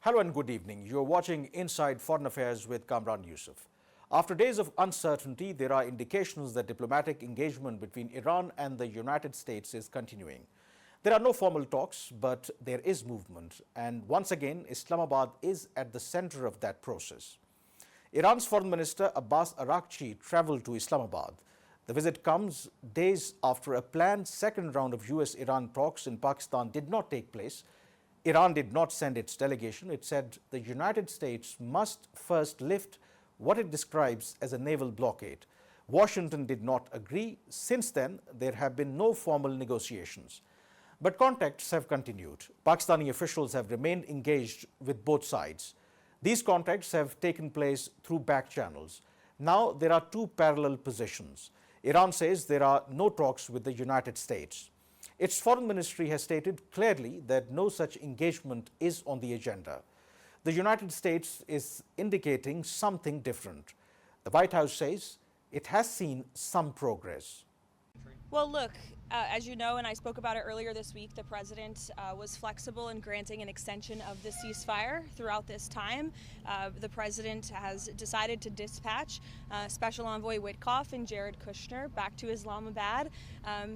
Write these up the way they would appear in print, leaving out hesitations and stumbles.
Hello and good evening. You're watching Inside Foreign Affairs with Kamran Yousaf. After days of uncertainty, there are indications that diplomatic engagement between Iran and the United States is continuing. There are no formal talks, but there is movement. And once again, Islamabad is at the center of that process. Iran's Foreign Minister Abbas Araghchi traveled to Islamabad. The visit comes days after a planned second round of US-Iran talks in Pakistan did not take place. Iran did not send its delegation. It said the United States must first lift what it describes as a naval blockade. Washington did not agree. Since then, there have been no formal negotiations. But contacts have continued. Pakistani officials have remained engaged with both sides. These contacts have taken place through back channels. Now there are two parallel positions. Iran says there are no talks with the United States. Its foreign ministry has stated clearly that no such engagement is on the agenda. The United States is indicating something different. The White House says it has seen some progress. Well, look, as you know, and I spoke about it earlier this week, the president was flexible in granting an extension of the ceasefire throughout this time. The president has decided to dispatch Special Envoy Witkoff and Jared Kushner back to Islamabad.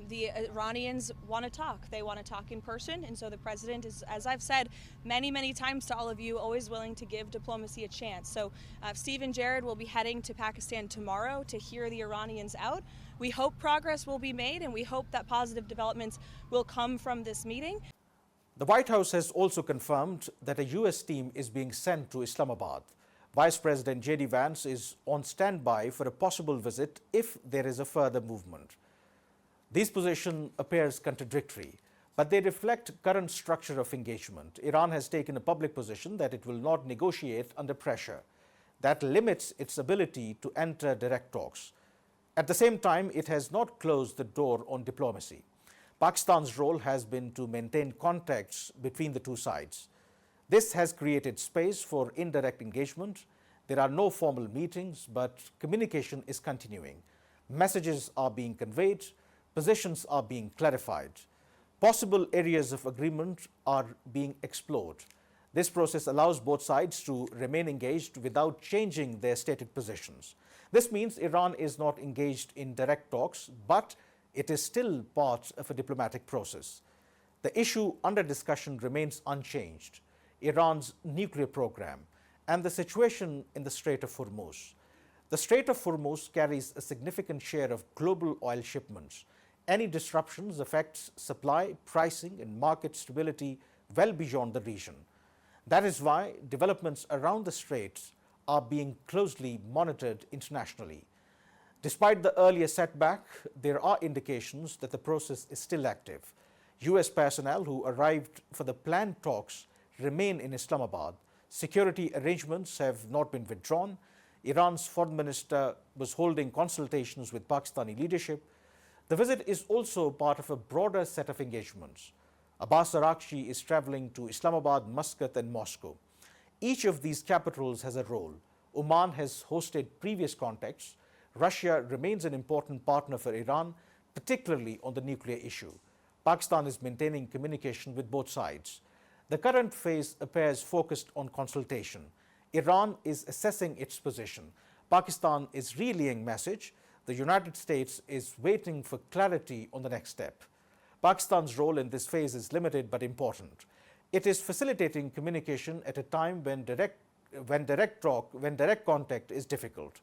The Iranians want to talk. They want to talk in person. And so the president is, as I've said many, many times to all of you, always willing to give diplomacy a chance. So Steve and Jared will be heading to Pakistan tomorrow to hear the Iranians out. We hope progress will be made, and we hope that positive developments will come from this meeting. The White House has also confirmed that a U.S. team is being sent to Islamabad. Vice President J.D. Vance is on standby for a possible visit if there is a further movement. This position appears contradictory, but they reflect current structure of engagement. Iran has taken a public position that it will not negotiate under pressure. That limits its ability to enter direct talks. At the same time, it has not closed the door on diplomacy. Pakistan's role has been to maintain contacts between the two sides. This has created space for indirect engagement. There are no formal meetings, but communication is continuing. Messages are being conveyed, positions are being clarified. Possible areas of agreement are being explored. This process allows both sides to remain engaged without changing their stated positions. This means Iran is not engaged in direct talks, but it is still part of a diplomatic process. The issue under discussion remains unchanged: Iran's nuclear program and the situation in the Strait of Hormuz. The Strait of Hormuz carries a significant share of global oil shipments. Any disruptions affects supply, pricing, and market stability well beyond the region. That is why developments around the Straits are being closely monitored internationally. Despite the earlier setback, there are indications that the process is still active. US personnel who arrived for the planned talks remain in Islamabad. Security arrangements have not been withdrawn. Iran's foreign minister was holding consultations with Pakistani leadership. The visit is also part of a broader set of engagements. Abbas Araghchi is traveling to Islamabad, Muscat, and Moscow. Each of these capitals has a role. Oman has hosted previous contacts. Russia remains an important partner for Iran, particularly on the nuclear issue. Pakistan is maintaining communication with both sides. The current phase appears focused on consultation. Iran is assessing its position. Pakistan is relaying message. The United States is waiting for clarity on the next step. Pakistan's role in this phase is limited but important. It is facilitating communication at a time when direct contact is difficult.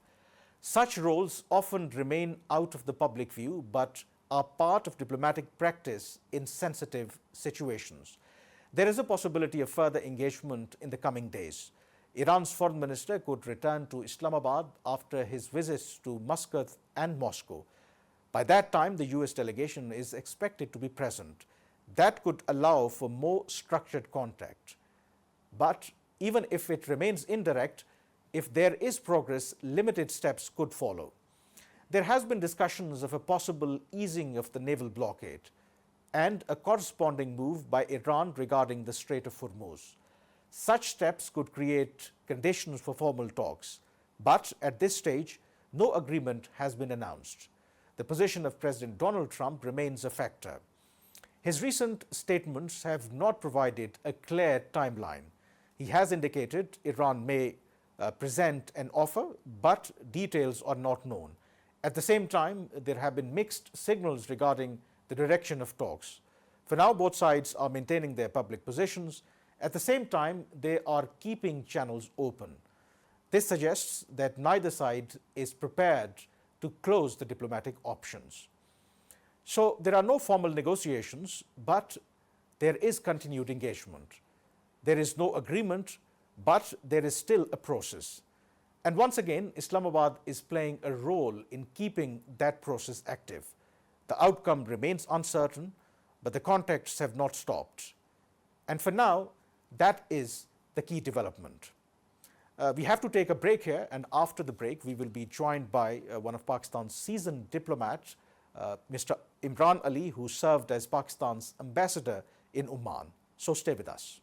Such roles often remain out of the public view but are part of diplomatic practice in sensitive situations. There is a possibility of further engagement in the coming days. Iran's foreign minister could return to Islamabad after his visits to Muscat and Moscow. By that time, the US delegation is expected to be present. That could allow for more structured contact. But even if it remains indirect, if there is progress, limited steps could follow. There has been discussions of a possible easing of the naval blockade and a corresponding move by Iran regarding the Strait of Hormuz. Such steps could create conditions for formal talks. But at this stage, no agreement has been announced. The position of President Donald Trump remains a factor. His recent statements have not provided a clear timeline. He has indicated Iran may present an offer, but details are not known. At the same time, there have been mixed signals regarding the direction of talks. For now, both sides are maintaining their public positions. At the same time, they are keeping channels open. This suggests that neither side is prepared to close the diplomatic options. So there are no formal negotiations, but there is continued engagement. There is no agreement, but there is still a process. And once again, Islamabad is playing a role in keeping that process active. The outcome remains uncertain, but the contacts have not stopped. And for now, that is the key development. We have to take a break here, and after the break, we will be joined by one of Pakistan's seasoned diplomats, Mr. Imran Ali, who served as Pakistan's ambassador in Oman. So stay with us.